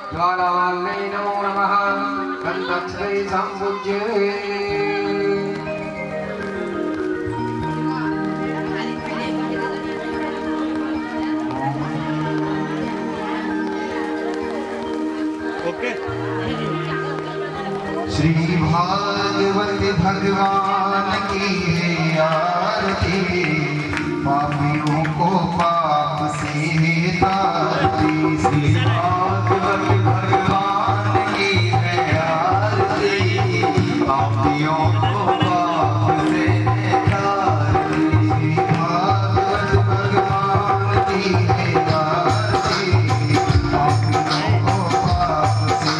ज्वालामाल्यै नमो नमः गन्धक्षरै सम्पूज्ये ओके। श्री भागवत भगवान की है आरती, पापियों को पाप से तारती। श्री भागवत भगवान की है आरती, पापियों को पाप से तारती। श्री भागवत भगवान की है आरती, पापियों को पाप से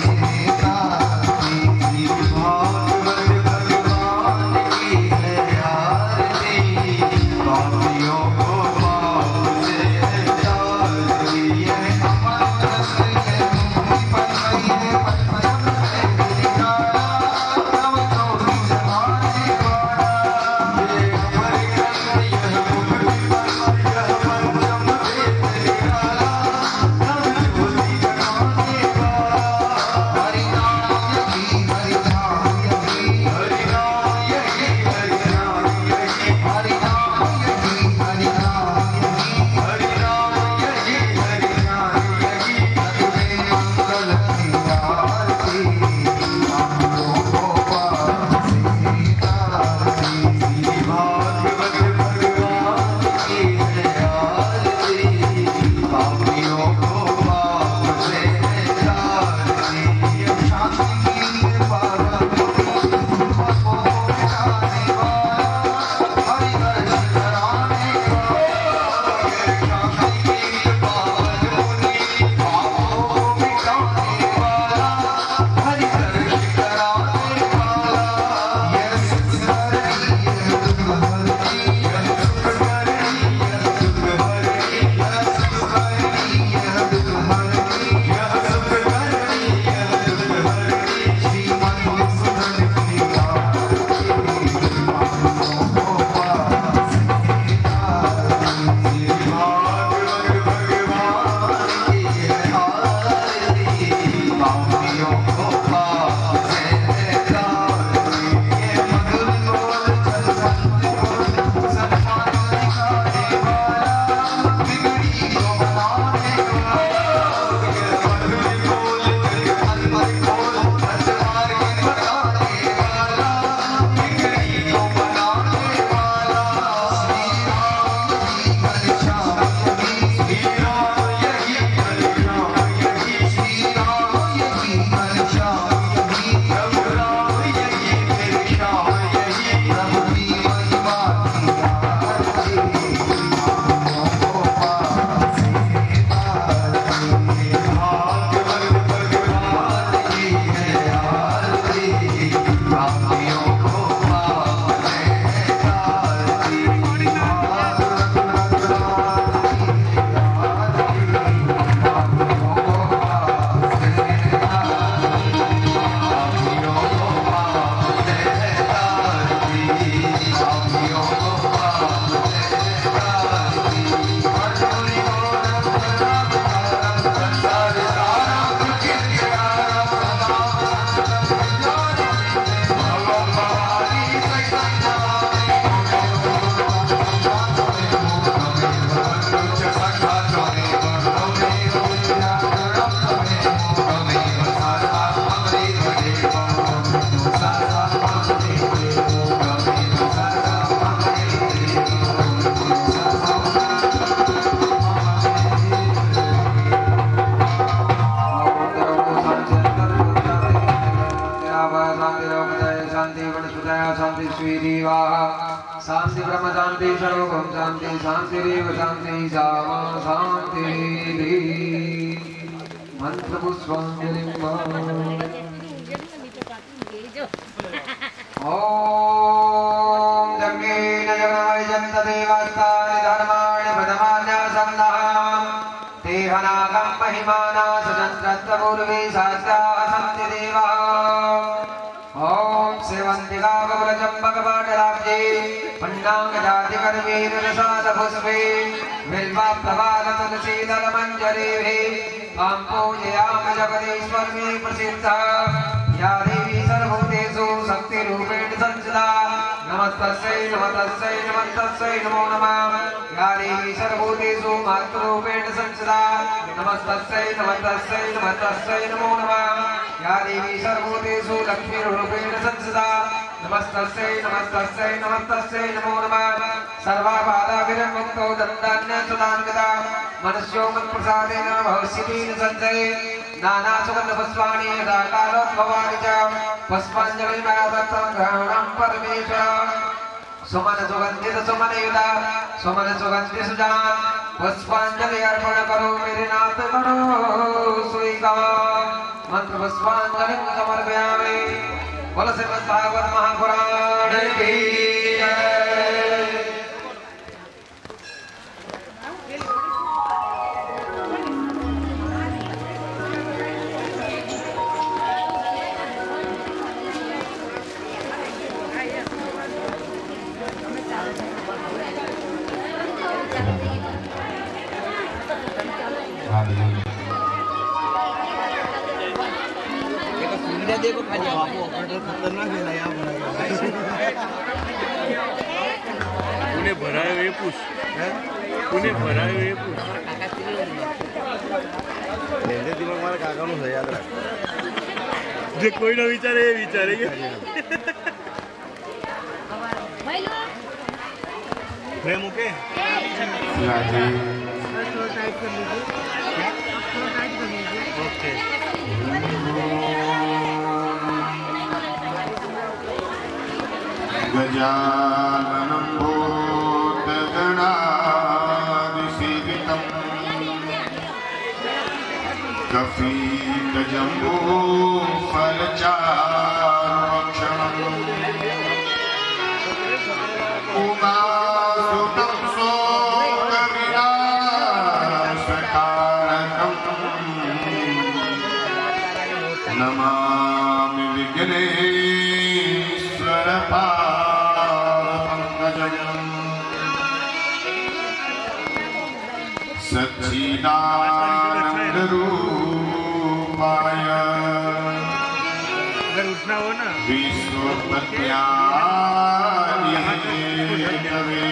तारती। श्री भागवत भगवान की है आरती, पापियों को पाप से तारती। यह अमर रस है मुक्ति पर है परम है निराला, तब तो जमाने वाला। ये अमर रस यह मुक्ति पर यह परम है निराला, तब तो जमाने वाला। हरि नाम यही हरि नाम यही हरि नाम यही हरि नाम यही हरि नाम यही हरि नाम यही हरि नाम यही हरि नाम यही। सतवे मंगल की आरती, पापियों को पाप से तारती। श्री भागवत भगवान की है आरती, पापियों को पाप से तारती। शांति की कृपा पापों को मिटाने वाला, हरि हर्ष कराने वाला। शांति की कृपा मुनि पापों को मिटाने वाला, हरि हर्ष कराने वाला। यह सुख हरणी यह दुख हरणी यह सुख हरणी यह दुख हरणी यह सुख हरणी यह दुख हरणी यह सुख हरणी यह दुख हरणी। श्रीमन विष्णु की आरती, पापियों को पाप से तारती। श्री भागवत भगवान की है आरती, पापियों को पाप से तारती। ये मधुर बोल छलवंत बोल सन्मान दिखाने वाला, बिगड़ी को बनाने वाला। ये मधुर बोल छलवंत बोल सन्मान दिखाने वाला, बिगड़ी को बनाने वाला। श्री राम यही हरि श्याम यही श्री राम यही हरि श्याम यही श्री राम यही हरि श्याम यही प्रभु राम यही मेरे श्याम यही। प्रभु की महिमा की आरती, पापियों को पाप से तारती। भागवत भगवान की है आरती, पापियों को पाप से तारती। भागवत भगवान की है आरती, पापियों को पाप से तारती। पापियों को पाप से तारती, पापियों को पाप से तारती। मधुरी गोरख राम राम संसार सारा कुछ प्यारा प्रणाम संत जाने भव भारी सैतन नमामि। कुछ सखा त्वमेव त्वमेव विद्याधरं त्वमेव त्वमेव सर्वं देव सर्वं देव त्वमेव सर्वं शांति वनस्पतयः शांति श्रीदेवाः शांति ब्रह्म शांति सर्वभौम शांति शांतिरेव शांति सामा शांतिः। मंत्र पुष्पांजलिं ओम जंगेन जगनाय जन्त देवास्तानि धर्माणि प्रथमान्यसन्नः तेहनागं महिमाना सजन्त्रत्वपूर्वे शास्त्राः सन्ति देवाः। ओम सेवन्तिका बकुलचम्पकपाटराब्जे पूर्णाङ्गजातिकर्मीरसादपुष्पे बिल्वाप्रभाततुलसीदलमञ्जरीभिः ॐ पूजयामि जगदीश्वरी प्रसिद्धा या देवी सर्वभूतेषु शक्तिरूपेण संस्थिता नमस्तस्यै नमस्तस्यै नमस्तस्यै नमो नमः या देवी सर्वभूतेषु मातृरूपेण संस्थिता नमस्तस्यै नमस्तस्यै नमस्तस्यै नमो नमः या देवी सर्वभूतेषु लक्ष्मीरूपेण संस्थिता नमस्तस्यै नमस्तस्यै नमस्तस्यै नमो नमः सर्वाबाधाविरमुक्तो दन्तान्यसुदान्विता मनस्यो मत्प्रसादेन भविष्यति सञ्चये नानासुगन्धपुष्पाणि यदा कालोद्भवानि च पुष्पाञ्जलिर्मयादत्तं ग्रहणं परमेश्वर सुमन सुगन्धित सुमनयुता सुमन सुगन्धि सुजान पुष्पांजलि अर्पण करो मेरे नाथ करो स्वीकार मंत्र पुष्पांजलि समर्पयामि बोलो श्रीमद् भागवत महापुराण की जय। देखो खाली आपको ऑपरेटर खतरनाक है यार तूने भराए हुए पूछ तूने भराए हुए पूछ लेंदे दिमाग मारा काकानो है याद रख जे कोई ना विचारे ये विचारेंगे प्रेम ओके ओके गजाननं भूतगणादिसेवितं कफीतजम्बूफलचारुभक्षणम् उमासुतं शोकविनाशकारकं नमामि विघ्नेश्वरपादपङ्कजम् सच्चिदानन्दरूपाय अगर उठना हो ना विश्वोत्पत्त्यादिहेतवे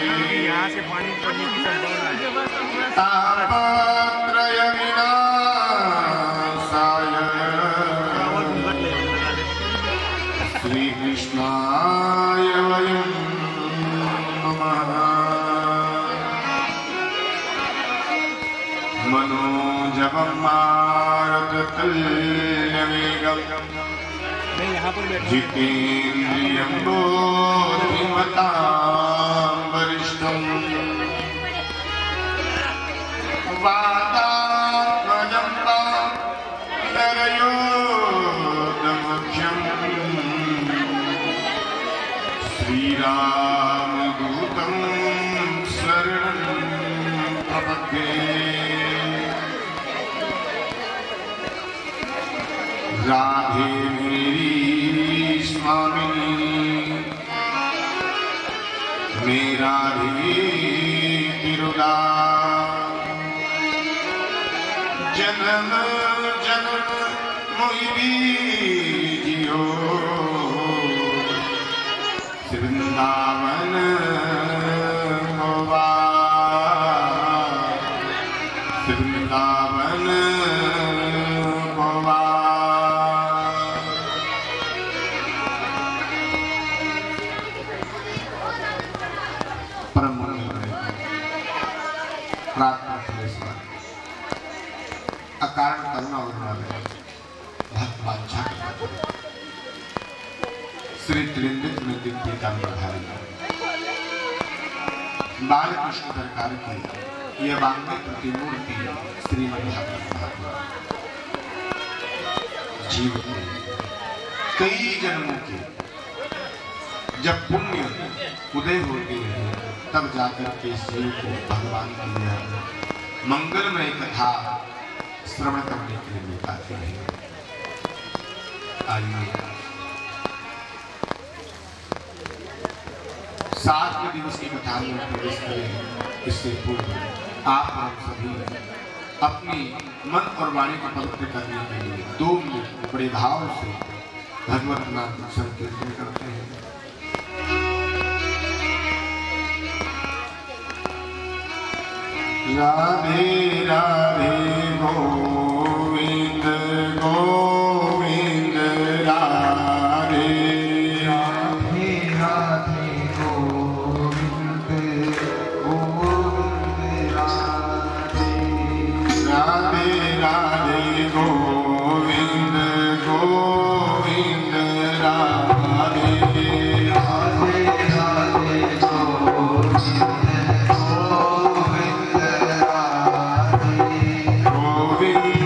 यहाँ से पानी पड़ने की संभावना है तापत्रय विनाशाय श्रीकृष्णाय वयं नमः। मनोजवं मारुततुल्यवेगं मैं यहाँ पर बैठा जितेन्द्रियं बुद्धिमतां वरिष्ठं वातात्मजं वानरयोधमुख्यं श्रीरामदूतं शरणं प्रपद्ये। राधे मेरी स्वामिनी मेरा तिरुदा जन्म जन्म मोहि जियो वृंदावन होवा वृंदावन होवा। अकारण करुणा वाले भक्त वांछा श्री त्रिनेत्र में दिव्य पीताम्बरधारी बालकृष्ण सरकार की यह वांग्मय प्रतिमूर्ति श्रीमद्भागवत महापुराण जीव के कई जन्मों के जब पुण्य उदय होते हैं तब जाकर के जीव को भगवान की मंगलमय कथा श्रवण करने के लिए मिल पाते हैं। आइए 7वें दिवस की कथा में प्रवेश करें इससे पूर्व आप हम सभी अपनी मन और वाणी को पवित्र करने के लिए 2 मिनट बड़े भाव से भगवत नाम संकीर्तन करते हैं। राधे राधे गोविंद गोविंद राधे राधे राधे गोविंद गोविंद राधे राधे राधे गोविंद गोविंद राधे राधे राधे गोविंद गोविंद राधे गोविंद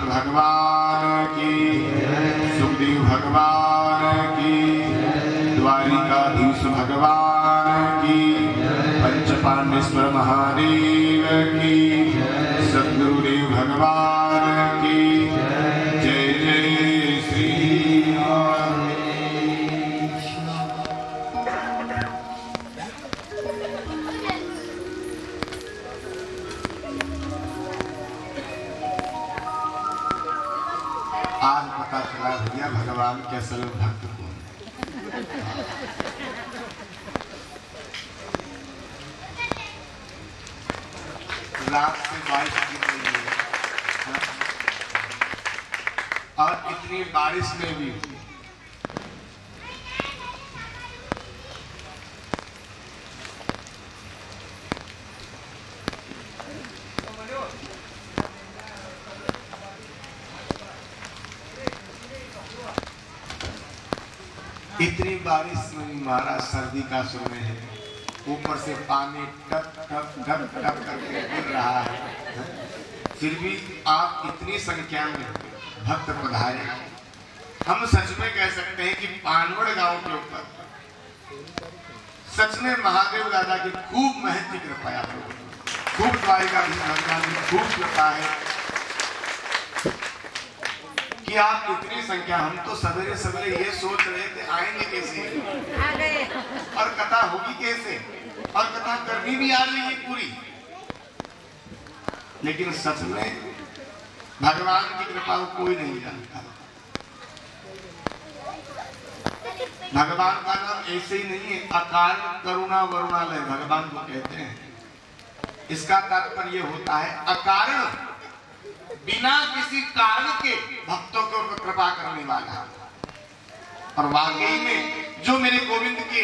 भगवान की, सुखदेव भगवान की, द्वारिकाधीश भगवान की, पंचपांडेश्वर महादेव की, सद्गुरुदेव भगवान की। जय जय श्री राम। आज पता चला भैया भगवान के असल भक्त को। रात से 22 बज रही है और इतनी बारिश में भी इतनी बारिश में महाराज सर्दी का समय है, ऊपर से पानी टप टप टप टप करके गिर रहा है, फिर भी आप इतनी संख्या में भक्त पधारे। हम सच में कह सकते हैं कि पानवड़ गांव के ऊपर सच में महादेव दादा की खूब महती कृपा है, खूब द्वारिकाधीश भगवान की खूब कृपा है कि आप इतनी संख्या। हम तो सवेरे सवेरे ये सोच रहे थे आएंगे कैसे, आ गए और कथा होगी कैसे, और कथा करनी भी आ रही है पूरी। लेकिन सच में भगवान की कृपा को कोई नहीं जानता। भगवान का नाम ऐसे ही नहीं है, अकाल करुणा वरुणालय भगवान को कहते हैं। इसका तात्पर्य होता है अकारण, बिना किसी कारण के भक्तों के ऊपर कृपा करने वाला। और वाकई में जो मेरे गोविंद के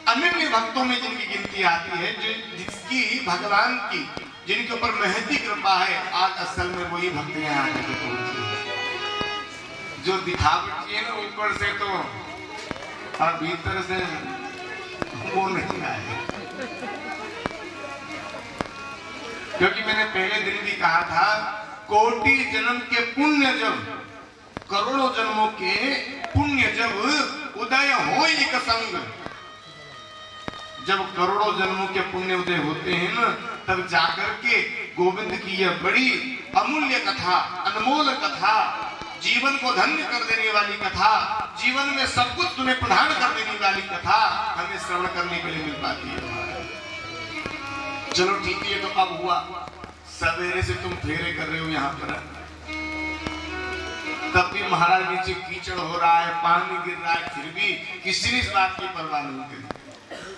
अनन्य भक्तों में जिनकी गिनती आती है, जिसकी भगवान की जिनके ऊपर महती कृपा है, आज असल में वही भक्त यहाँ आकर पहुंचे। जो दिखावटी है ना ऊपर से तो, और भीतर से वो नहीं आए। क्योंकि मैंने पहले दिन भी कहा था, कोटि जन्म के पुण्य जब, करोड़ों जन्मों के पुण्य जब उदय हो एक संग, जब करोड़ों जन्मों के पुण्य उदय होते हैं ना, तब जाकर के गोविंद की यह बड़ी अमूल्य कथा, अनमोल कथा, जीवन को धन्य कर देने वाली कथा, जीवन में सब कुछ तुम्हें प्रदान कर देने वाली कथा हमें श्रवण करने के लिए मिल पाती है। चलो ठीक है, तो अब हुआ सवेरे से तुम फेरे कर रहे हो यहाँ पर, तब भी महाराज नीचे कीचड़ हो रहा है, पानी गिर रहा है, फिर भी किसी ने इस बात की परवाह नहीं करी।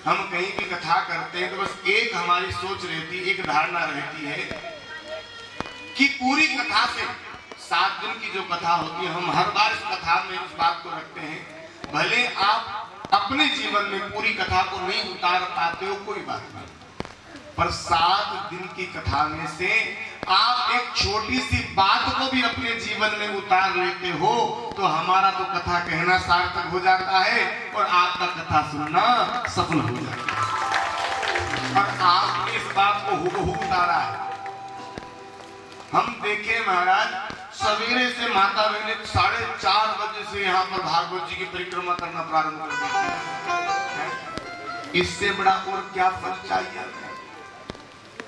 हम कहीं भी कथा करते हैं तो बस एक हमारी सोच रहती, एक धारणा रहती है कि पूरी कथा से 7 दिन की जो कथा होती है, हम हर बार इस कथा में इस बात को रखते हैं, भले आप अपने जीवन में पूरी कथा को नहीं उतार पाते हो कोई बात नहीं, पर 7 दिन की कथा में से आप एक छोटी सी बात को भी अपने जीवन में उतार लेते हो तो हमारा तो कथा कहना सार्थक हो जाता है और आपका कथा सुनना सफल हो जाता है। और आपने इस बात को हुबहू उतारा है। हम देखे महाराज, सवेरे से माता बहने 4:30 बजे से यहाँ पर भागवत जी की परिक्रमा करना प्रारंभ कर देते। इससे बड़ा और क्या फल चाहिए?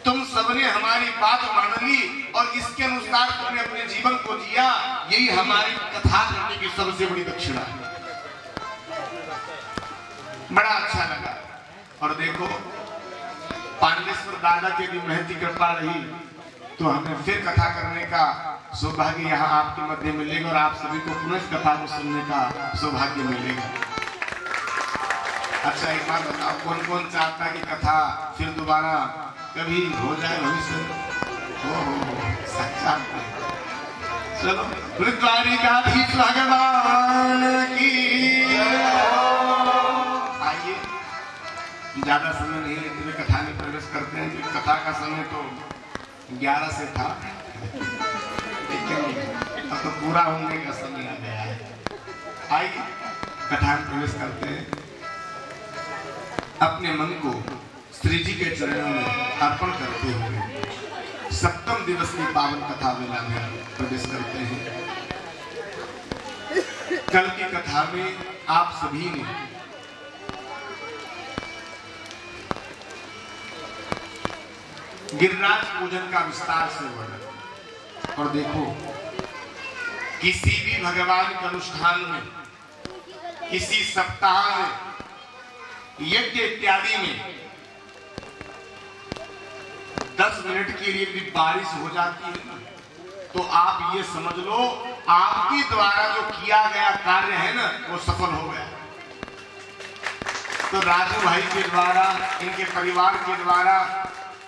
तुम सबने हमारी बात मान ली और इसके अनुसार तुमने अपने जीवन को जिया, यही हमारी कथा करने की सबसे बड़ी दक्षिणा है। बड़ा अच्छा लगा। और देखो, पांडेश्वर दादा के भी महती कृपा रही तो हमें फिर कथा करने का सौभाग्य यहाँ आपके मध्य मिलेगा और आप सभी को पुनः कथा को सुनने का सौभाग्य मिलेगा। अच्छा एक बात बताओ, कौन कौन चाहता है कि कथा फिर दोबारा कभी हो जाए भविष्य? सच्चा। चलो, द्वारिकाधीश भगवान की। आइए, ज्यादा समय नहीं लेते हुए कथा में प्रवेश करते हैं, क्योंकि कथा का समय तो 11 से था, लेकिन अब तो पूरा होने का समय आ गया है। आइए कथा में प्रवेश करते हैं। अपने मन को श्री जी के चरणों में अर्पण करते हुए सप्तम दिवस की पावन कथा मेला में प्रवेश करते हैं। कल की कथा में आप सभी ने गिरिराज पूजन का विस्तार से वर्णन, और देखो किसी भी भगवान के अनुष्ठान में, किसी सप्ताह में, यज्ञ इत्यादि में 10 मिनट के लिए भी बारिश हो जाती है तो आप ये समझ लो आपके द्वारा जो किया गया कार्य है ना वो सफल हो गया। तो राजू भाई के द्वारा, इनके परिवार के द्वारा,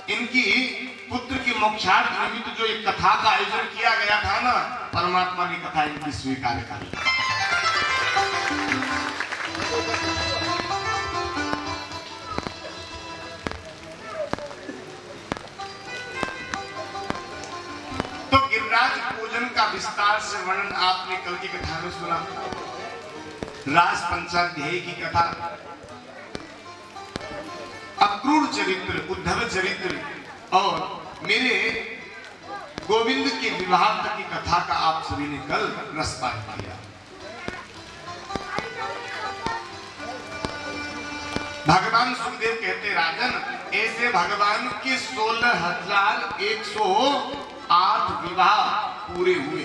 इनकी पुत्र की मोक्षार्थ निमित्त जो एक कथा का आयोजन किया गया था ना, परमात्मा ने कथा इनकी स्वीकार कर ली। तो गिरिराज पूजन का विस्तार से वर्णन आपने कल की कथा में सुना। राज पंचाध्याय की कथा, अक्रूर चरित्र, उद्धव चरित्र और मेरे गोविंद के विवाह तक की कथा का आप सभी ने कल रसपान किया। भगवान सुखदेव कहते राजन, ऐसे भगवान के 16,108 विवाह पूरे हुए।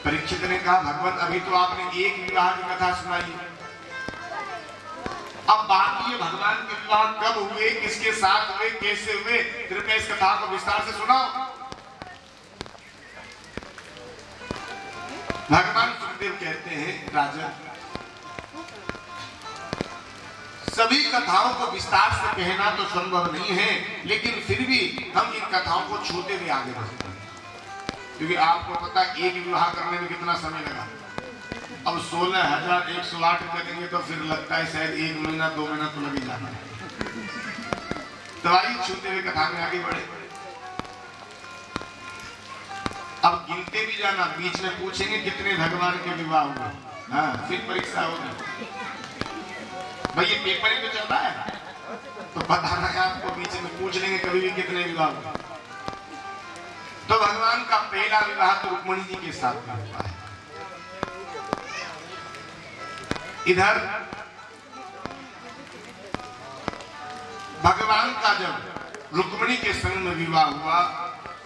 परीक्षित ने कहा भगवान अभी तो आपने एक विवाह की कथा सुनाई, अब बाकी ये भगवान के विवाह कब हुए, किसके साथ हुए, कैसे हुए, कृपया इस कथा को विस्तार से सुनाओ। भगवान सुखदेव कहते हैं राजन, सभी कथाओं को विस्तार से कहना तो संभव नहीं है, लेकिन फिर भी हम इन कथाओं को छूते हुए आगे बढ़ते हैं, क्योंकि आपको पता एक विवाह करने में कितना समय लगा। अब 16,108 करेंगे तो फिर लगता है शायद 1 महीना 2 महीना तो लग ही जाना है। तो आइए छूते हुए कथा में आगे बढ़े। अब गिनते भी जाना, बीच में पूछेंगे कितने भगवान के विवाह हुए, हाँ फिर परीक्षा होगी। भाई ये पेपर ही तो चल रहा है तो बताना है आपको, बीच में पूछ लेंगे कभी भी कितने विवाह हुए। तो भगवान का पहला विवाह तो रुक्मिणी जी के साथ में हुआ है। इधर भगवान का जब रुक्मिणी के संग में विवाह हुआ,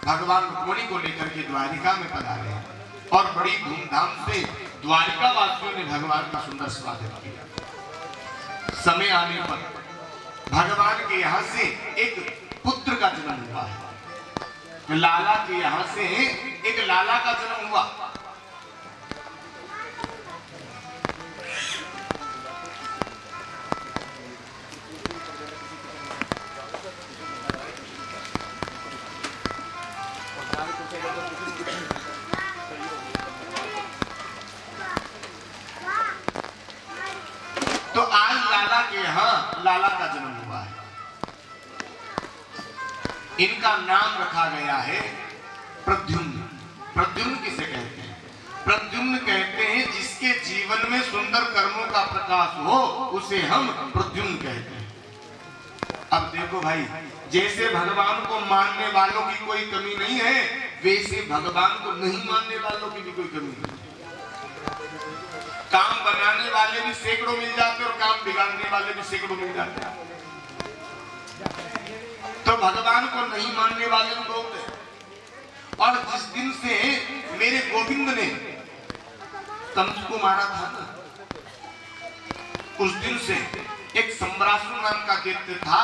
भगवान रुक्मिणी को लेकर के द्वारिका में पधारे और बड़ी धूमधाम से द्वारिका वासियों ने भगवान का सुंदर स्वागत किया। समय आने पर भगवान के यहाँ से एक पुत्र का जन्म हुआ है। लाला के यहाँ से एक लाला का जन्म हुआ। तो आज लाला के यहाँ लाला का जन्म हुआ है। इनका नाम रखा गया है प्रद्युम्न। प्रद्युम्न किसे कहते हैं? प्रद्युम्न कहते हैं जिसके जीवन में सुंदर कर्मों का प्रकाश हो उसे हम प्रद्युम्न कहते हैं। अब देखो भाई, जैसे भगवान को मानने वालों की कोई कमी नहीं है, वैसे भगवान को नहीं मानने वालों की भी कोई कमी नहीं है। काम बनाने वाले भी सैकड़ों मिल जाते और काम बिगाड़ने वाले भी सैकड़ों मिल जाते हैं। तो भगवान को नहीं मानने वाले भी बहुत हैं। और जिस दिन से मेरे गोविंद ने कंस को मारा था ना, उस दिन से एक सम्रासुर नाम का दैत्य था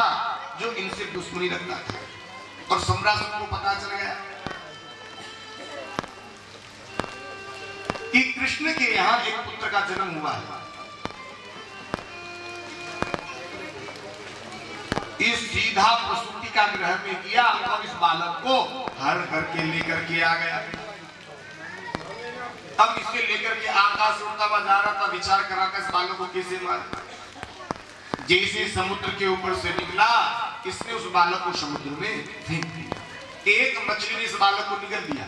जो इनसे दुश्मनी रखता था, और सम्रासुर को पता चल गया कि कृष्ण के यहाँ एक पुत्र का जन्म हुआ है। इस सीधा प्रसूति का ग्रह में किया और इस बालक को हर घर के लेकर के आ गया। अब इसे लेकर के आकाश उड़ता हुआ जा रहा था, विचार करा था इस बालक को कैसे मारा। जैसे समुद्र के ऊपर से निकला, इसने उस बालक को समुद्र में फेंक दिया। एक मछली ने इस बालक को निगल दिया।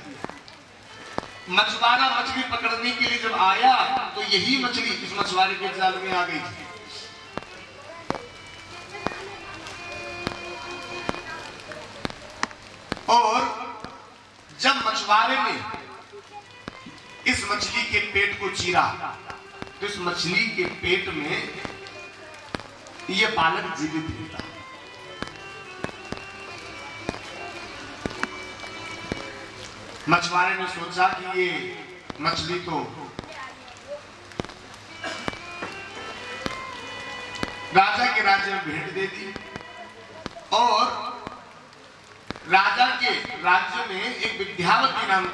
मछुआरा मछली पकड़ने के लिए जब आया तो यही मछली इस मछुआरे के जाल में आ गई थी। और जब मछुआरे ने इस मछली के पेट को चीरा तो इस मछली के पेट में यह बालक जीवित मिला। मछुआरे ने सोचा कि ये मछली तो राजा के राज्य में भेंट दे दी और राजा के राज्य में एक विद्यावती नाम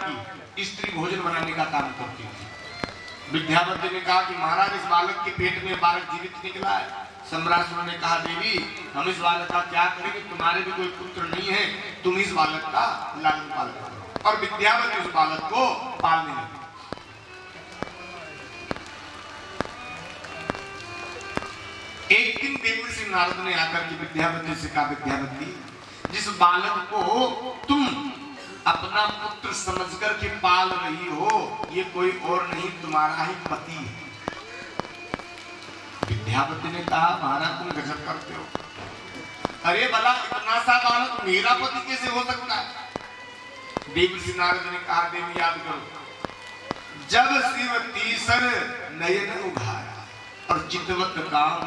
की स्त्री भोजन बनाने का काम करती थी। विद्यावती ने कहा कि महाराज इस बालक के पेट में बालक जीवित निकला है। सम्राट ने कहा देवी हम इस बालक का क्या करेंगे, तुम्हारे भी कोई पुत्र नहीं है, तुम इस बालक का लालन पालन करो। और विद्यावती उस बालक को पालने लगी। एक दिन देवर्षि नारद ने आकर के विद्यावती से कहा विद्यावती जिस बालक को तुम अपना पुत्र समझकर के पाल रही हो ये कोई और नहीं तुम्हारा ही पति है। विद्यावती ने कहा महाराज तुम गजब करते हो, अरे भला इतना सा बालक मेरा पति कैसे हो सकता है। देवर्षि नारद ने कहा देवी याद करो जब शिव तीसर नयन उघारा और चितवत काम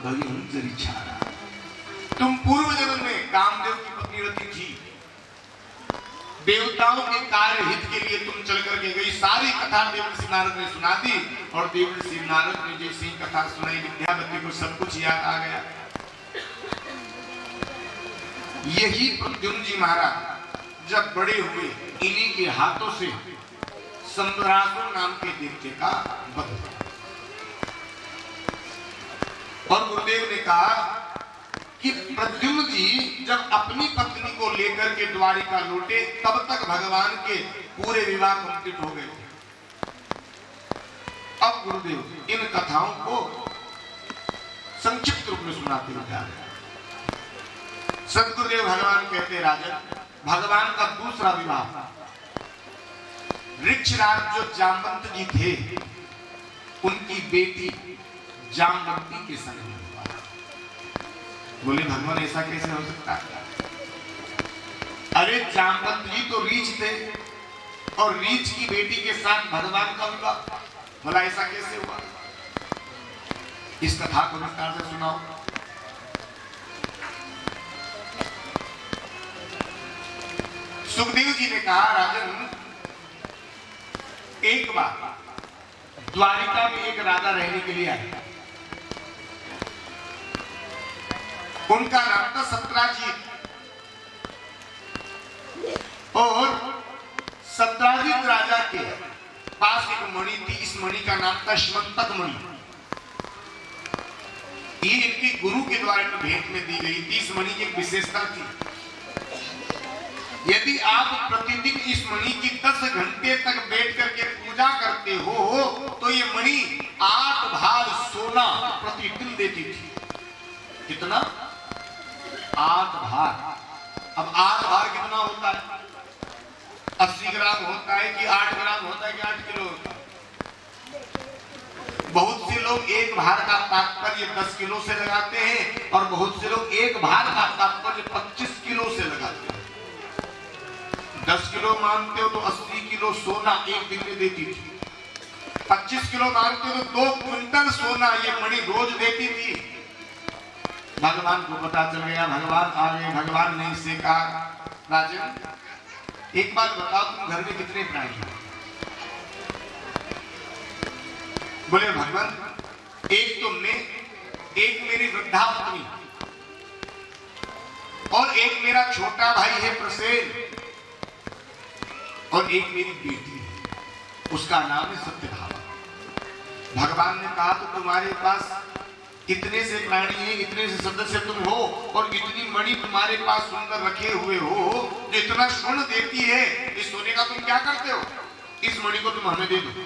भगवान जरी छाड़ा। तुम पूर्व जन्म में कामदेव की पत्नीवती थी, देवताओं के कार्य हित के लिए तुम चल करके गई। सारी कथा देवर्षि नारद ने सुना दी और देवर्षि नारद ने जैसी कथा सुनाई विद्यावती को सब कुछ याद आ गया। यही प्रद्युम्न जी महाराज जब बड़े हुए इन्हीं के हाथों से सम्रासुर नाम के दैत्य का वध हुआ। और गुरुदेव ने कहा कि प्रद्युम्न जी जब अपनी पत्नी को लेकर के द्वारिका लौटे तब तक भगवान के पूरे विवाह कंप्लीट हो गए थे। अब गुरुदेव इन कथाओं को संक्षिप्त रूप में सुनाते हुए जा रहे हैं। सदगुरुदेव भगवान कहते राजन भगवान का दूसरा विवाह ऋक्षराज जो जामवंत जी थे उनकी बेटी जामवंती के संग में हुआ। बोले भगवान ऐसा कैसे हो सकता है। अरे जामवंत जी तो रीछ थे और रीछ की बेटी के साथ भगवान का विवाह, बोला ऐसा कैसे हुआ। इस कथा को विस्तार से सुनाओ। सुखदेव जी ने कहा राजन एक बार द्वारिका में एक राजा रहने के लिए आया। उनका नाम था सत्राजित और सत्राजित राजा के पास एक मणि थी। इस मणि का नाम था श्मंतक मणि। ये इनके गुरु के द्वारा भेंट में दी गई थी। इस मणि की एक विशेषता थी यदि आप प्रतिदिन इस मणि की 10 घंटे तक बैठ करके पूजा करते हो तो ये मणि 8 भार सोना प्रतिदिन देती थी। कितना? 8 भार। अब 8 भार कितना होता है? 80 ग्राम होता है कि 8 ग्राम होता है कि 8 किलो होता है? बहुत से लोग एक भार का तात्पर्य 10 किलो से लगाते हैं और बहुत से लोग एक भार का तात्पर्य 25 किलो से लगाते हैं। 10 किलो मानते हो तो 80 किलो सोना एक दिन में देती थी। 25 किलो मानते हो तो 2 क्विंटल सोना ये मणि रोज देती थी। भगवान को पता चल गया, भगवान आ गए। भगवान ने इससे कहा राजन एक बात बताओ तुम घर में कितने प्राणी हो? बोले भगवान एक तो मैं, एक मेरी वृद्धा पत्नी और एक मेरा छोटा भाई है प्रसेन और एक मेरी बेटी है उसका नाम है सत्यभामा। भगवान ने कहा तो तुम्हारे पास कितने से प्राणी हैं, इतने से सदस्य तुम हो और इतनी मणि तुम्हारे पास सुंदर रखे हुए हो जो इतना स्वर्ण देती है, इस सोने का तुम क्या करते हो? इस मणि को तुम हमें दे दो,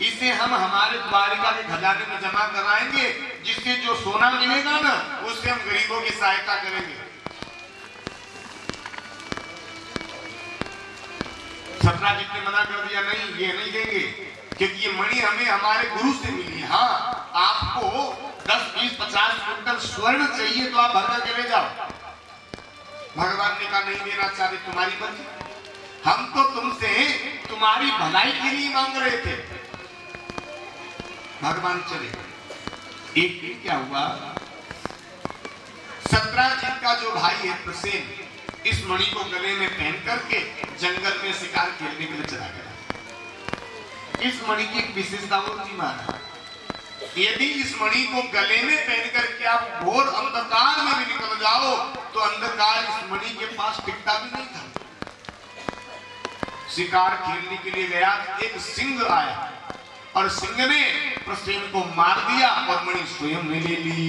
इसे हम हमारे द्वारिका के खजाने में जमा कराएंगे, जिससे जो सोना मिलेगा ना उससे हम गरीबों की सहायता करेंगे। सत्राजित ने मना कर दिया, नहीं ये नहीं देंगे क्योंकि ये मणि हमें हमारे गुरु से मिली। हाँ आपको 10, 20, 50 क्विंटल स्वर्ण चाहिए तो आप भर के ले जाओ, भगवान ने कहा नहीं देना चाहते, तुम्हारी मर्जी, हम तो तुमसे तुम्हारी भलाई के लिए मांग रहे थे। भगवान चले गए। एक दिन क्या हुआ, सत्राजित का जो भाई है प्रसेन, इस मणि को गले में पहन करके जंगल में शिकार खेलने के लिए चला गया। इस मणि की एक विशेषता होती महाराज, यदि इस मणि को गले में पहन करके आप घोर अंधकार में भी निकल जाओ तो अंधकार इस मणि के पास टिकता भी नहीं था। शिकार खेलने के लिए गया, एक सिंह आया और सिंह ने प्रसेन को मार दिया और मणि स्वयं ने ले ली।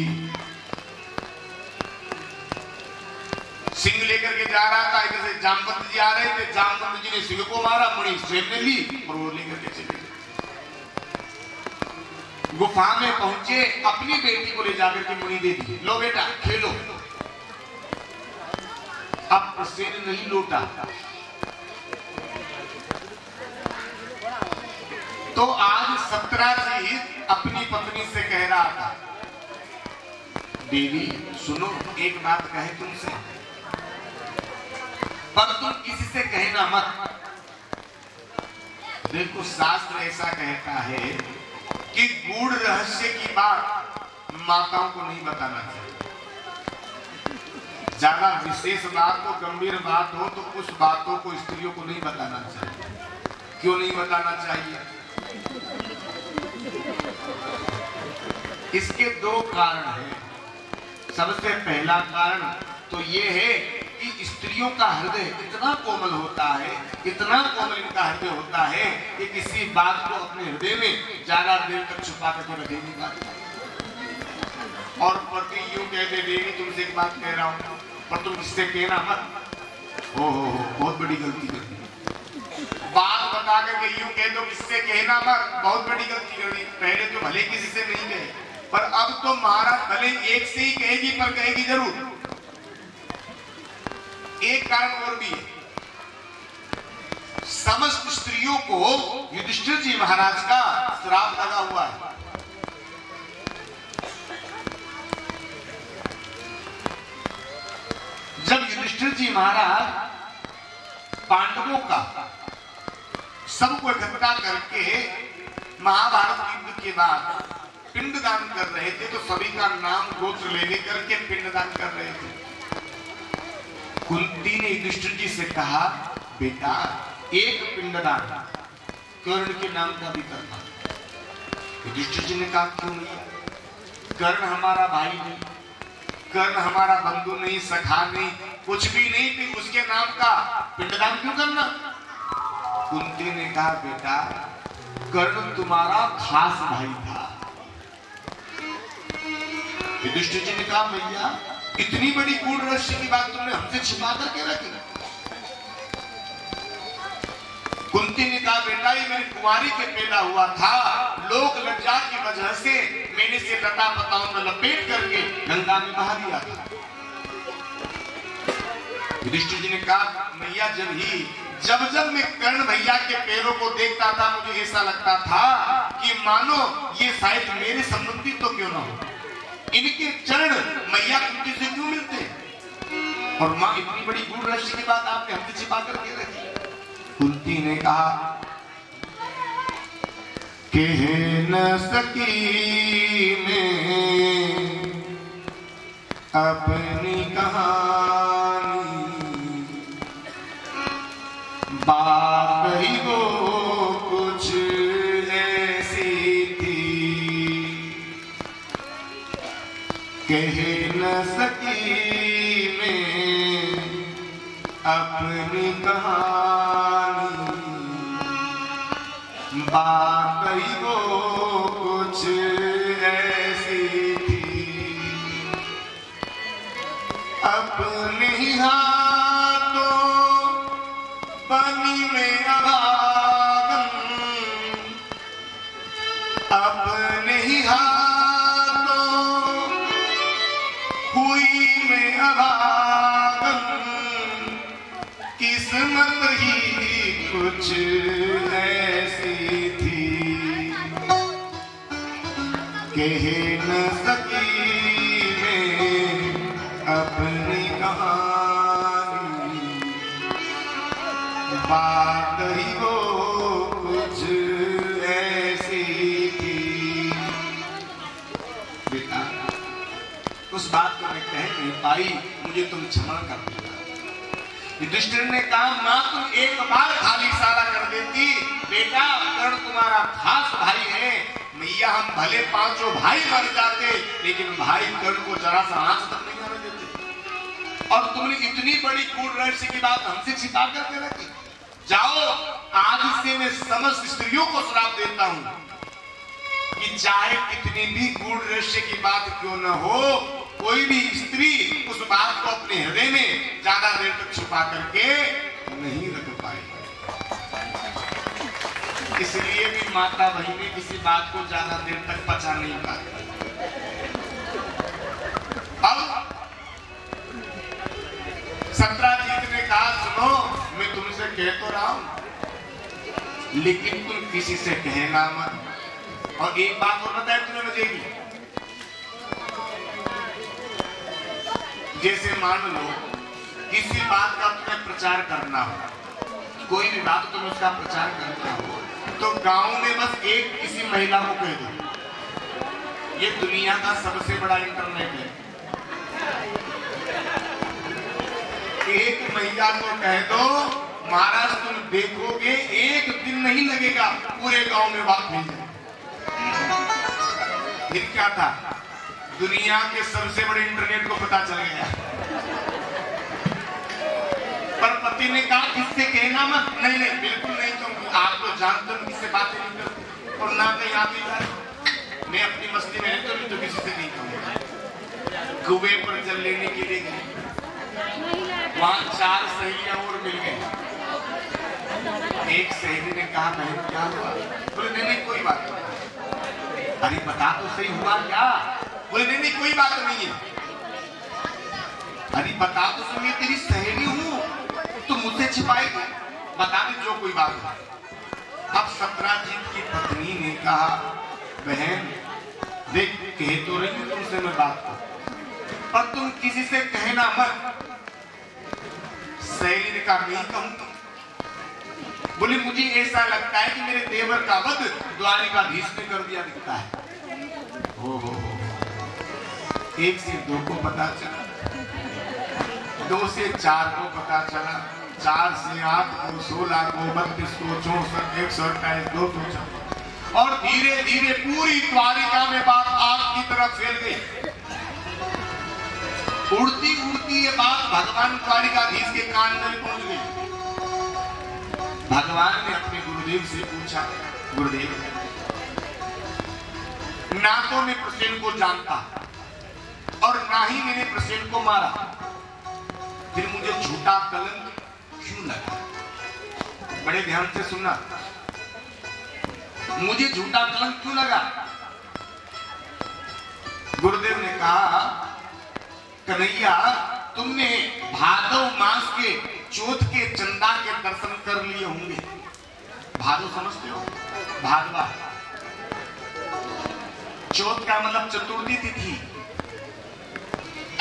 सिंह लेकर के जा रहा था, इधर से जामवंत जी आ रहे थे, जामवंत जी ने सिंह को मारा, मणि स्वयं ने ली और वो लेकर के चले गए। गुफा में पहुंचे, अपनी बेटी को ले जाकर के मणि दे दी, लो बेटा खेलो। अब प्रसेन नहीं लौटा तो आज सत्राजित अपनी पत्नी से कह रहा था, देवी सुनो, एक बात कहे तुमसे, पर तुम किसी से कहना मत। देखो शास्त्र ऐसा कहता है कि गूढ़ रहस्य की बात माताओं को नहीं बताना चाहिए। ज्यादा विशेष बात हो, गंभीर बात हो तो उस बातों को स्त्रियों को नहीं बताना चाहिए। क्यों नहीं बताना चाहिए? इसके दो कारण हैं। सबसे पहला कारण तो ये है कि स्त्रियों का हृदय इतना कोमल होता है, इतना कोमल इनका हृदय होता है कि किसी बात को अपने हृदय में ज्यादा देर तक छुपा करके रखे नहीं पाते। और पति यूं कहते, देवी तुमसे एक बात कह रहा हूं पर तुम किससे कहना मत। हो बहुत बड़ी गलती कर दी। बात बता करके यूं कह दो किससे कहना मत, बहुत बड़ी गलती कर दी। पहले तो भले किसी से नहीं कहे, पर अब तो महाराज भले एक से ही कहेगी पर कहेगी जरूर। एक कारण और भी है, समस्त स्त्रियों को युधिष्ठिर जी महाराज का श्राप लगा हुआ है। जब युधिष्ठिर जी महाराज पांडवों का सबको इकट्ठा करके महाभारत युद्ध के बाद पिंडदान कर रहे थे, तो सभी का नाम गोत्र ले लेकर के पिंडदान कर रहे थे। कुंती ने युधिष्ठिर जी से कहा, बेटा एक पिंडदान कर्ण के नाम का भी करना। युधिष्ठिर जी ने कहा क्यों नहीं? कर्ण हमारा भाई नहीं, कर्ण हमारा बंधु नहीं, सखा नहीं, कुछ भी नहीं, तो उसके नाम का पिंडदान क्यों करना? कुंती ने कहा बेटा कर्ण तुम्हारा खास भाई था। युधिष्ठिर जी ने कहा भैया इतनी बड़ी गूढ़ रहस्य की बात तुमने हमसे छिपा करके रखी। कुंती ने कहा बेटा ये मेरी कुंवारी के पैदा हुआ था, लोक लज्जा की वजह से मैंने इसे लता पताओं में लपेट करके गंगा में बहा दिया था। युधिष्ठिर जी ने कहा मैया जब मैं कर्ण भैया के पैरों को देखता था मुझे ऐसा लगता था कि मानो ये शायद मेरे संबंधी तो क्यों ना हो, इनके चरण मैया कुंती से क्यों मिलते? और मां इतनी बड़ी गूढ़ रहस्य की बात आपने हमसे छिपा करके रखी। कुंती ने कहा कह न सकी मैं अपनी कहानी, बात ही वो कुछ ऐसी थी, कह न सकी मैं अपनी कहानी, बात ही वो कुछ ऐसी थी, अपने ही हाथों पानी में अभागन, अपने ही हाथों हुई में अभागन, किस्मत ही कुछ ऐसी थी, कह न सकी मैं अपनी कहानी। बात ही वो कुछ ऐसी थी। बेटा उस बात को मैं कह नहीं पाई, मुझे तुम क्षमा कर देना। युधिष्ठिर ने कहा मां तुम एक बार खाली इशारा कर देती, बेटा कर्ण तुम्हारा खास भाई है, मैया हम भले पांचों भाई मर जाते लेकिन भाई कर्ण को जरा सा आंच तक नहीं आने देते। और तुमने इतनी बड़ी गूढ़ रहस्य की बात हमसे छिपा करके रखी। जाओ आज से मैं समस्त स्त्रियों को श्राप देता हूं कि चाहे कितनी भी गूढ़ रहस्य की बात क्यों न हो, कोई भी स्त्री उस बात को अपने हृदय में ज्यादा देर तक छुपा करके नहीं रख पाएगी। इसलिए भी माता बहनें किसी बात को ज्यादा देर तक पचा नहीं पाती। अब सत्राजीत ने कहा सुनो मैं तुमसे कह तो रहा हूं लेकिन तुम किसी से कहना मत। और एक बात और बताए तुम्हें बजेगी, जैसे मान लो किसी बात का तुम्हें प्रचार करना हो, कोई भी बात तुम्हें उसका प्रचार करना हो तो गांव में बस एक किसी महिला को कह दो, ये दुनिया का सबसे बड़ा इंटरनेट है। एक महिला को कह दो महाराज तुम देखोगे एक दिन नहीं लगेगा पूरे गांव में बात मिल जाए। फिर क्या था, दुनिया के सबसे बड़े इंटरनेट को पता चल गया। पर पति ने कहा किससे कहना मत। नहीं नहीं बिल्कुल नहीं कहूंगी, आप तो जानते हो किससे बातें नहीं करते और ना कहीं आती जाए। मैं अपनी मस्ती में रहता हूं तो किसी से नहीं कहूंगा। कुएं पर जल लेने के लिए गई, वहां 4 सहेलियां और मिल गई। एक सहेली ने कहा बहन क्या हुआ? बोले नहीं नहीं कोई बात नहीं। अरे बता तो सही हुआ क्या? बोले नहीं नहीं कोई बात नहीं है। अरे बता तो सही, मैं तेरी सहेली हूं तो मुझसे छिपाएगी, बता दे जो कोई बात है। अब सत्राजीत की पत्नी ने कहा बहन देख कह तो रही हूं तुमसे मैं बात को, पर तुम किसी से कहना मत। सहेली ने कहा नहीं कहूंगी। बोले मुझे ऐसा लगता है कि मेरे देवर का वध द्वारिकाधीश ने कर दिया दिखता है। हो 1 से 2 को पता चला, 2 से 4 को पता चला, 4 से 8 को, 16 को, 32 को, 64, 128, 204 और धीरे धीरे पूरी द्वारिका में बात आग की तरफ फैल गई। उड़ती उड़ती ये बात भगवान द्वारिकाधीश के कान में पहुंच गई। भगवान ने अपने गुरुदेव से पूछा गुरुदेव ना तो मैं प्रसेन को जानता और ना ही मैंने प्रसेन को मारा, फिर मुझे झूठा कलंक क्यों लगा? बड़े ध्यान से सुनना, मुझे झूठा कलंक क्यों लगा? गुरुदेव ने कहा कन्हैया तुमने भादव मास के चौथ के चंदा के दर्शन कर लिए होंगे। भादव समझते हो? भादवा चौथ का मतलब चतुर्थी तिथि।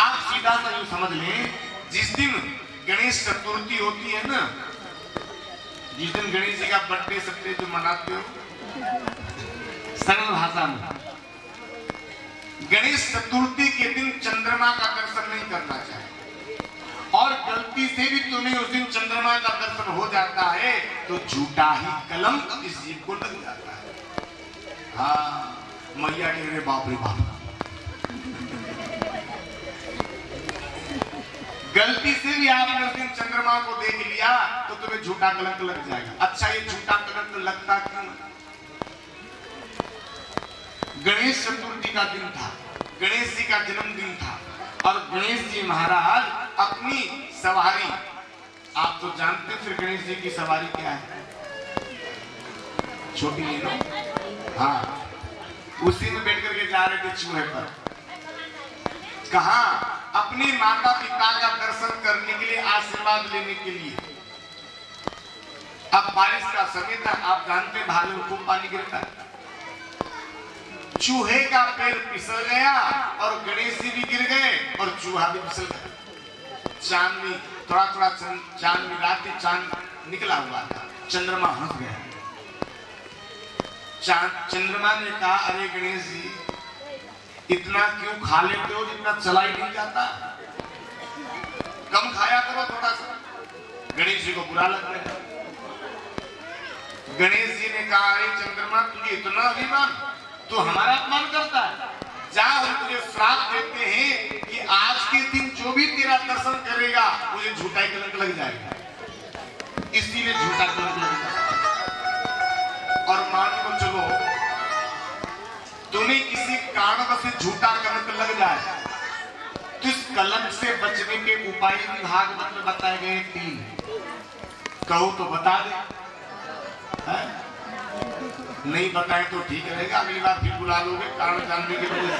आप सीधा सा यूं समझ लें जिस दिन गणेश चतुर्थी होती है ना, जिस दिन गणेश जी का बर्थडे सबसे जो मनाते हो सरल भाषा में, गणेश चतुर्थी के दिन चंद्रमा का दर्शन नहीं करना चाहिए। और गलती से भी तुम्हें उस दिन चंद्रमा का दर्शन हो जाता है तो झूठा ही कलंक इस जीव को लग जाता है। हाँ मैया कह रहे बाप रे बाप, गलती से भी आपने उस दिन चंद्रमा को देख लिया तो तुम्हें झूठा कलंक लग जाएगा। अच्छा ये झूठा कलंक लगता क्यों? गणेश चतुर्थी का दिन था, गणेश जी का जन्मदिन था और गणेश जी महाराज अपनी सवारी, आप तो जानते हैं फिर गणेश जी की सवारी क्या है, छोटी ले लो, हाँ उसी में बैठ करके जा रहे थे चूहे पर। कहा अपने माता पिता का दर्शन करने के लिए, आशीर्वाद लेने के लिए। अब बारिश का समय था, आप जानते भालू में खूब पानी गिरता है। चूहे का पैर फिसल गया और गणेश जी भी गिर गए और चूहा भी फिसल गया। चांदनी थोड़ा थोड़ा चांदनी रात चांद निकला हुआ था। चंद्रमा हंस गया। चंद्रमा ने कहा, अरे गणेश जी, इतना क्यों खा लेते हो जितना चला ही नहीं जाता, कम खाया करो थोड़ा सा। गणेश जी को बुरा लग गया। गणेश जी ने कहा, अरे चंद्रमा, तुझे इतना अभिमान, तू हमारा अपमान करता है। जा, हम तुझे श्राप देते हैं कि आज के दिन जो भी तेरा दर्शन करेगा मुझे झूठा कलंक लग जाएगा, इसीलिए झूठा कलंक लग जाएगा। और मान को चलो तुम्हें किसी कारणवश से झूठा कलंक लग जाए तो इस कलंक से बचने के उपाय भी भागवत में बताए गए 3। कहो तो बता दे, है? नहीं बताए तो ठीक रहेगा, अगली बार फिर बुला लोगे कारण जानने के लिए।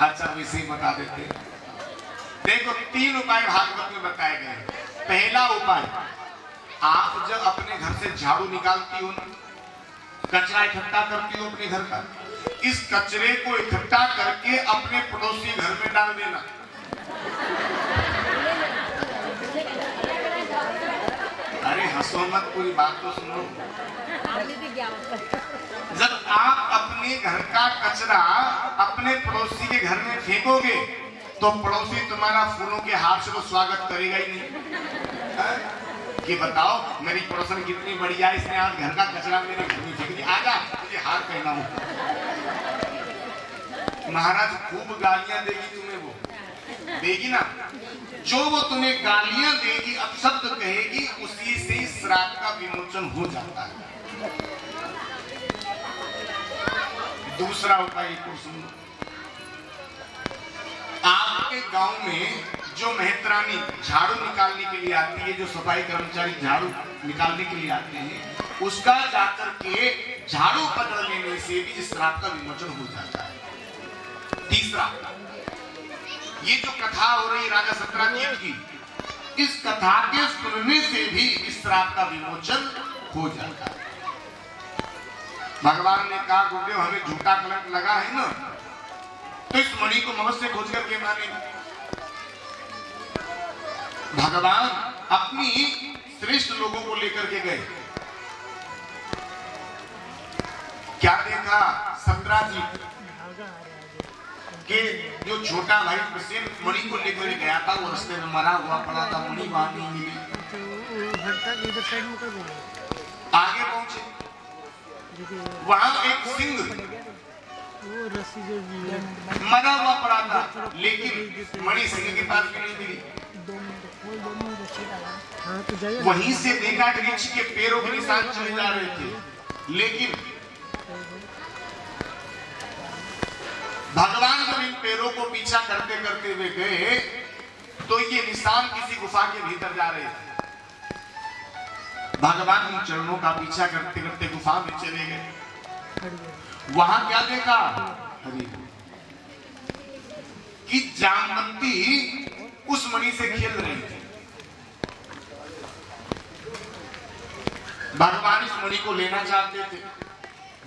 अच्छा, वैसे ही बता देते। देखो, 3 उपाय भागवत में बताए गए। पहला उपाय, आप जब अपने घर से झाड़ू निकालती हो ना, कचरा इकट्ठा करती हो अपने घर का, इस कचरे को इकट्ठा करके अपने पड़ोसी घर में डाल देना। अरे हंसो मत, पूरी बात तो सुनो। जब आप अपने घर का कचरा अपने पड़ोसी के घर में फेंकोगे तो पड़ोसी तुम्हारा फूलों के हाथ से तो स्वागत करेगा ही नहीं, है? कि बताओ मेरी पड़ोसन कितनी बढ़िया, इसने आज घर का कचरा मेरे घर में फेंक दिया, आजा तुझे हार कहना हूं। महाराज खूब गालियां देगी तुम्हें, वो देगी ना, जो वो तुम्हें गालियां देगी, अपशब्द कहेगी, उसी से श्राप का विमोचन हो जाता है। दूसरा उपाय को सुनो। आपके गांव में जो मेहतरानी झाड़ू निकालने के लिए आती है, जो सफाई कर्मचारी झाड़ू निकालने के लिए आते हैं, उसका जाकर के झाड़ू पकड़ लेने से भी इस श्राप का विमोचन हो जाता है। तीसरा, ये जो कथा हो रही राजा सत्यजीत की, इस कथा के सुनने से भी इस श्राप का विमोचन हो जाता है। भगवान ने कहा, गुरुदेव हमें झूठा कलंक लगा है ना, तो इस मणि को अवश्य खोज करके मानेंगे। भगवान अपनी श्रेष्ठ लोगों को लेकर के गए। क्या देखा? सत्यजीत के जो छोटा भाई प्रसेन मणि को लेकर गया था, वो रास्ते में मरा हुआ पड़ा था, मणि वहां नहीं मिली। आगे पहुंचे, वहां एक सिंह मरा हुआ पड़ा था, लेकिन मणि सिंह के पास भी नहीं मिली। वहीं से देखा वृक्ष के पेड़ों के निशान चले जा रहे थे, लेकिन भगवान जब इन पेड़ों को पीछा करते करते हुए गए तो ये निशान किसी गुफा के भीतर जा रहे थे। भगवान उन चरणों का पीछा करते करते गुफा में चले गए। वहां क्या देखा? कि जामवंती उस मणि से खेल रही थी। भगवान इस मणि को लेना चाहते थे।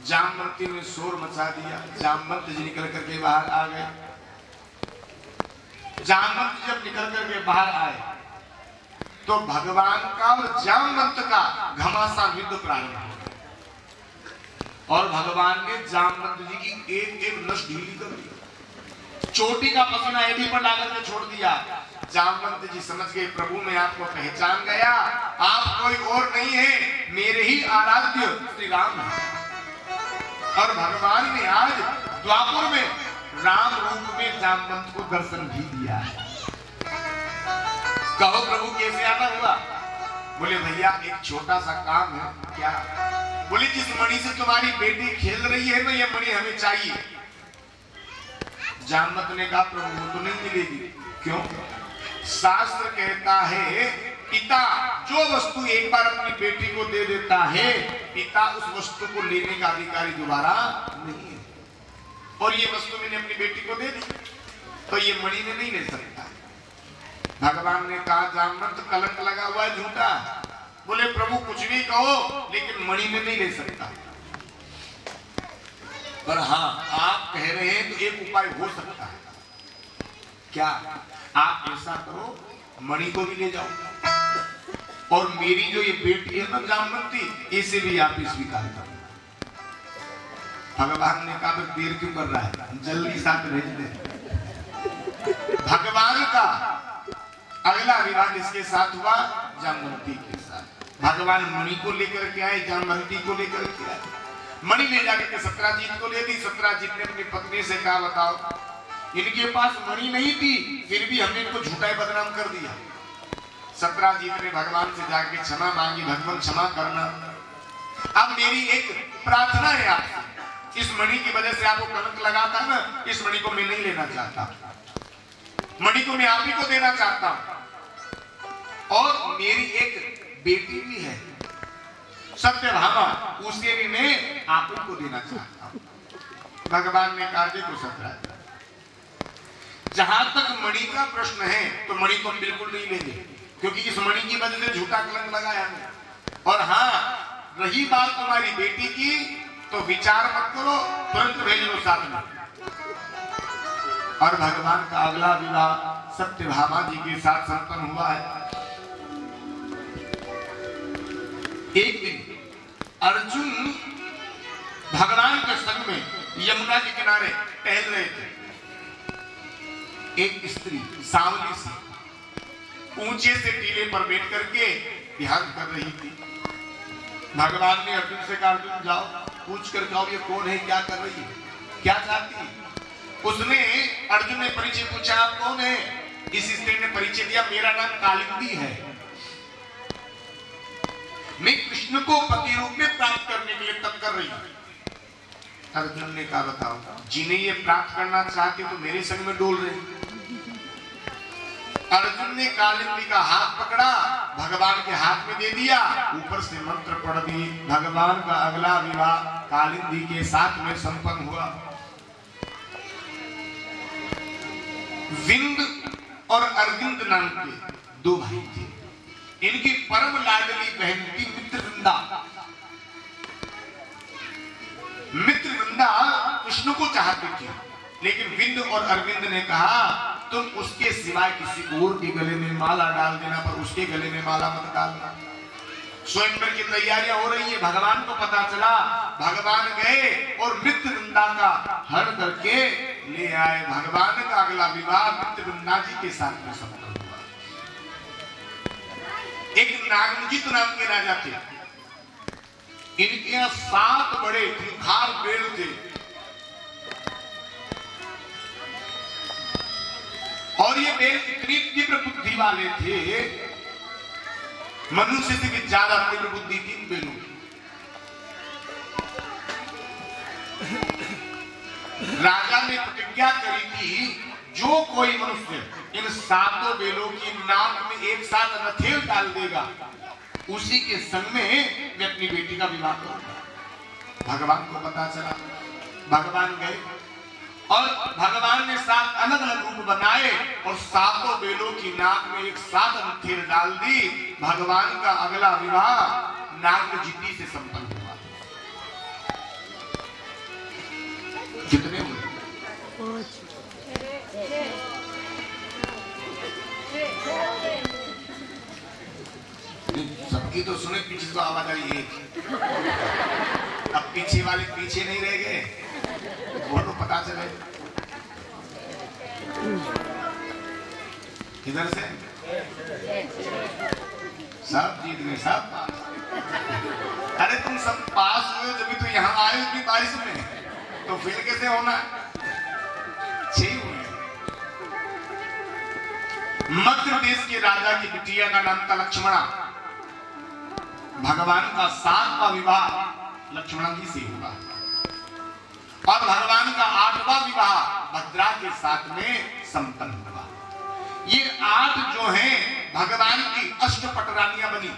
जामवंती ने शोर मचा दिया। जामवंत जी निकल करके बाहर आ गए। जामवंत जब निकल करके बाहर आए तो भगवान का और जामवंत का घमासान युद्ध प्रारंभ हो गया और भगवान ने जामवंत जी की एक एक नस ढीली कर दी, चोटी का पसीना एड़ी पर डालकर के छोड़ दिया। जामवंत जी समझ गए, प्रभु मैं आपको पहचान गया, आप कोई और नहीं है, मेरे ही आराध्य श्री राम हैं। और भगवान ने आज द्वापर में राम रूप में जामवंत को दर्शन भी दिया है। कहो प्रभु कैसे आना हुआ? बोले भैया एक छोटा सा काम है। क्या? बोले जिस मणि से तुम्हारी बेटी खेल रही है ना, ये मणि हमें चाहिए। जामवंत ने कहा प्रभु वो तो नहीं मिलेगी। क्यों? शास्त्र कहता है पिता जो वस्तु एक बार अपनी बेटी को दे देता है, पिता उस वस्तु को लेने का अधिकारी दोबारा नहीं है। और ये वस्तु मैंने अपनी बेटी को दे दी तो ये मणि में नहीं ले सकता। भगवान ने कहा जामवंत कलंक लगा हुआ है झूठा। बोले प्रभु कुछ भी कहो लेकिन मणि में नहीं ले सकता। पर हाँ आप कह रहे हैं तो एक उपाय हो सकता है। क्या? आप ऐसा करो मणि को भी ले जाओ, और मेरी जो ये बेटी है ना जामवंती, इसे भी आप स्वीकार करो। भगवान ने कहा तो देर क्यों कर रहा है, जल्दी साथ भेज दे। भगवान का अगला विवाह किसके साथ हुआ? जामवंती के साथ। भगवान मणि को लेकर के आए, जामवंती को लेकर के आए। मणि ले जाकर के सत्राजीत को ले दी। सत्राजीत ने अपनी पत्नी से कहा, बताओ इनके पास मणि नहीं थी, फिर भी हमने इनको झूठा बदनाम कर दिया। सत्राजीत ने भगवान से जाकर क्षमा मांगी, भगवान क्षमा करना, अब मेरी एक प्रार्थना है आपसे, इस मणि की वजह से आपको कलंक लगाता ना, इस मणि को मैं नहीं लेना चाहता, मणि को मैं आप ही को देना चाहता हूं। और मेरी एक बेटी भी है सत्यभामा, उसे भी मैं आप ही को देना चाहता हूं। भगवान ने कहा, देखो सत्राजीत, जहां तक मणि का प्रश्न है तो मणि को हम बिल्कुल नहीं लेंगे, क्योंकि इस मणि की वजह से झूठा कलंक लगाया है। और हाँ, रही बात तुम्हारी बेटी की, तो विचार मत करो, तुरंत भेज लो साथ में। और भगवान का अगला विवाह सत्यभामा जी के साथ संपन्न हुआ है। एक दिन अर्जुन भगवान के संग में यमुना के किनारे टहल रहे थे। एक स्त्री सांवली सी ऊंचे से टीले पर बैठ करके ध्यान कर रही थी। भगवान ने अर्जुन से कहा, अर्जुन जाओ पूछ कर जाओ ये कौन है, क्या कर रही है, क्या चाहती है। उसने, अर्जुन ने परिचय पूछा, आप कौन है? इस स्त्री ने परिचय दिया, मेरा नाम कालिंदी है, मैं कृष्ण को पति रूप में प्राप्त करने के लिए तप कर रही हूं। अर्जुन ने कहा, बताओ जिन्हें ये प्राप्त करना चाहते तो मेरे संग में डोल रहे। अर्जुन ने कालिंदी का हाथ पकड़ा, भगवान के हाथ में दे दिया, ऊपर से मंत्र पढ़ दी। भगवान का अगला विवाह कालिंदी के साथ में संपन्न हुआ। विंद और अरविंद नाम के दो भाई थे। इनकी परम लाडली बहन थी मित्रवृंदा। मित्रवृंदा कृष्ण को चाहती थी, लेकिन विंद और अरविंद ने कहा, तुम उसके सिवाय किसी और के गले में माला डाल देना, पर उसके गले में माला मत डालना। स्वयंवर की तैयारियां हो रही है। भगवान को पता चला, भगवान गए और मित्रवृंदा का हरण करके ले आए। भगवान का अगला विवाह मित्रवृंदा जी के साथ में संपन्न हुआ। एक नागमजित नाम के राजा थे। इनके यहाँ 7 बड़े खूंखार पेड़ थे, और ये बेल इतनी तीव्र बुद्धि वाले थे, मनुष्य से भी ज्यादा तीव्र बुद्धि थी इन बेलों की। राजा ने प्रतिज्ञा करी थी, जो कोई मनुष्य इन 7 बेलों की नाक में एक साथ नथेल डाल देगा, उसी के संग में मैं अपनी बेटी का विवाह करूंगा। भगवान को पता चला, भगवान गए और भगवान ने 7 अलग अलग रूप बनाए और 7 बेलों की नाक में एक साथ नथेल डाल दी। भगवान का अगला विवाह नागमजिती से संपन्न हुआ। कितने हुए? 5। सबकी तो सुने, पीछे तो आवाज आई एक। अब पीछे वाले पीछे नहीं रह गए, वो तो पता चले। इधर से सब जीत गए, सब पास। अरे तुम सब पास हुए जब तो यहाँ आए इतनी बारिश में, तो फिर कैसे होना? 6 हुए। मध्य प्रदेश के राजा की बिटिया का नाम था लक्ष्मणा। भगवान का 7वां विवाह लक्ष्मणा जी से हुआ और भगवान का 8वां विवाह भद्रा के साथ में संपन्न हुआ। ये 8 जो हैं भगवान की अष्टपटरानियां बनी।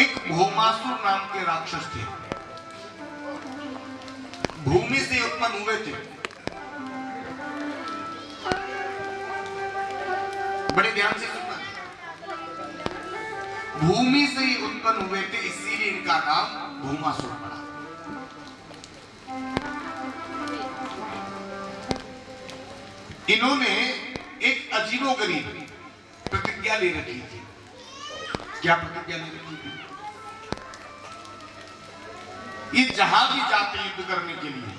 एक भौमासुर नाम के राक्षस थे, भूमि से उत्पन्न हुए थे। बड़े ध्यान से सुनना, भूमि से ही उत्पन्न हुए थे, इसीलिए इनका नाम भौमासुर पड़ा। इन्होंने एक अजीबोगरीब प्रतिज्ञा ले रखी थी। क्या प्रतिज्ञा ले रखी थी? ये जहां भी जाते युद्ध करने के लिए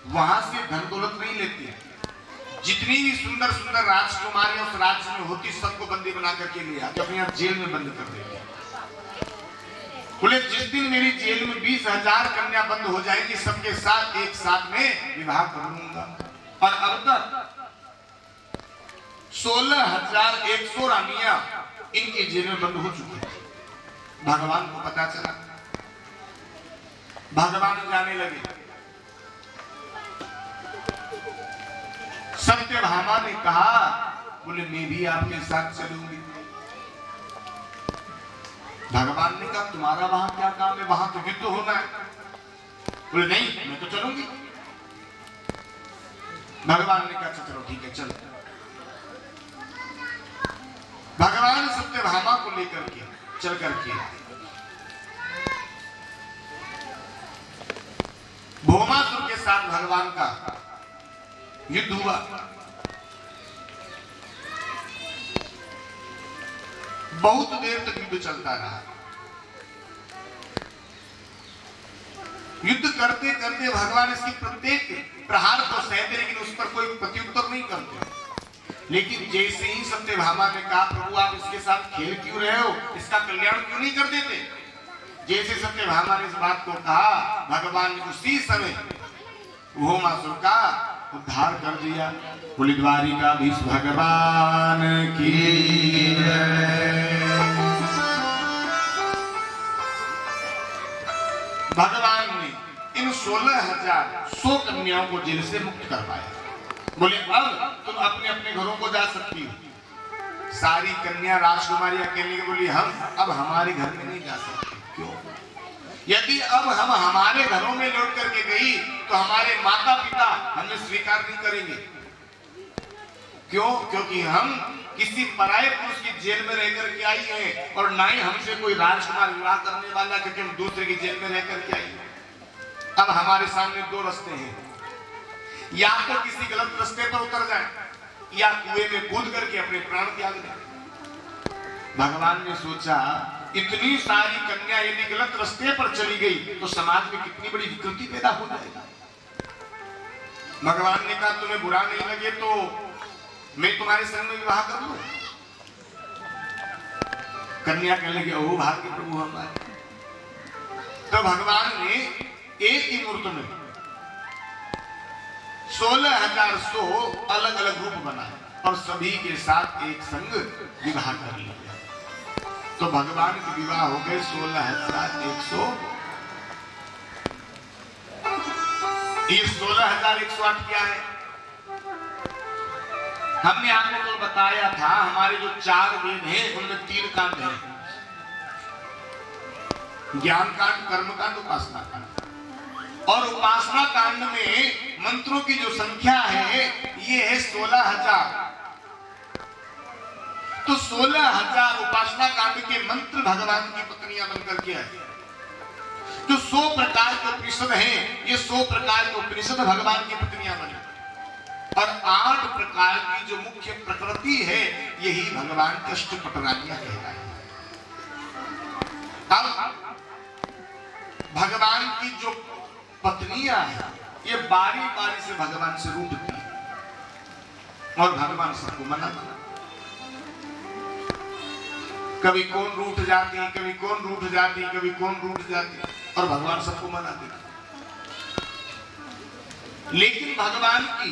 वहां से धन दौलत नहीं लेते, जितनी भी सुंदर सुंदर राजकुमारियां उस राज्य में होती सबको बंदी बना करके ले आके अपने आप जेल में बंद कर देते। बोले जिस दिन मेरी जेल में 20,000 कन्या बंद हो जाएंगी सबके साथ एक साथ में विवाह कर लूंगा। और अब तक 16,100 रानियां इनकी जेल में बंद हो चुकी थी। भगवान को पता चला, भगवान जाने लगे। सत्यभामा ने कहा, बोले मैं भी आपके साथ चलूंगी। भगवान ने कहा तुम्हारा वहां क्या काम है, वहां तो युद्ध होना है। बोले नहीं मैं तो चलूंगी। भगवान ने कहा चलो ठीक है चल। भगवान सत्यभामा को लेकर के चल करके भौमासुर के साथ भगवान का युद्ध हुआ। बहुत देर तक युद्ध चलता रहा। युद्ध करते करते भगवान इसकी प्रत्येक प्रहार को सहते लेकिन उस पर कोई प्रत्युत्तर नहीं करते। लेकिन जैसे ही सत्यभामा ने कहा प्रभु आप इसके साथ खेल क्यों रहे हो, इसका कल्याण क्यों नहीं कर देते, जैसे सत्यभामा ने इस बात को कहा भगवान ने उसी समय भौमासुर का उद्धार कर दिया। बोली द्वारिकाधीश भगवान की भगवान ने इन 16,100 कन्याओं को जेल से मुक्त करवाया। बोले अब तुम अपने अपने घरों को जा सकती हो। सारी कन्या राजकुमारी अकेले बोली हम अब हमारे घर में नहीं जा सकते। क्यों? यदि अब हम हमारे घरों में लौट करके गई तो हमारे माता पिता हमें स्वीकार नहीं करेंगे। क्यों? क्योंकि हम किसी पराये पुरुष की जेल में रहकर के आई हैं और ना ही हमसे कोई राजकुमार विवाह करने वाला, क्योंकि हम दूसरे की जेल में रहकर के आई हैं। अब हमारे सामने दो रास्ते हैं, या तो किसी गलत रास्ते पर उतर जाए या कुएं में कूद करके अपने प्राण त्याग दें। भगवान ने सोचा इतनी सारी कन्या यदि गलत रास्ते पर चली गई तो समाज में कितनी बड़ी विकृति पैदा हो जाएगी। भगवान ने कहा तुम्हें बुरा नहीं लगे तो मैं तुम्हारे संग में विवाह कर लूं। कन्या कहने लगी ओ भाग्य प्रभु हमारे। तो भगवान ने एक ही मुहूर्त में 16,100 अलग अलग रूप बनाए और सभी के साथ एक संग विवाह कर लिया। तो भगवान के विवाह हो गए 16,100। ये 16,108 क्या है? हमने आपको तो बताया था हमारे जो 4 वेद हैं उनमें 3 कांड हैं, ज्ञान कांड, कर्म कांड, उपासना कांड। और उपासना कांड में मंत्रों की जो संख्या है ये है 16,000। तो 16,000 उपासना कांड के मंत्र भगवान की पत्नियां बनकर के आए। जो 100 प्रकार के उपनिषद हैं ये 100 प्रकार के उपनिषद भगवान की पत्नियां बनी। और 8 प्रकार की जो मुख्य प्रकृति है यही भगवान की अष्टपटरानियां कहलाती हैं। अब भगवान की जो पत्नियां हैं ये बारी बारी से भगवान से रूठती और भगवान सबको मनाता। कभी कौन रूठ जाती, कभी कौन रूठ जाती, कभी कौन रूठ जाती और भगवान सबको मनाते। लेकिन भगवान की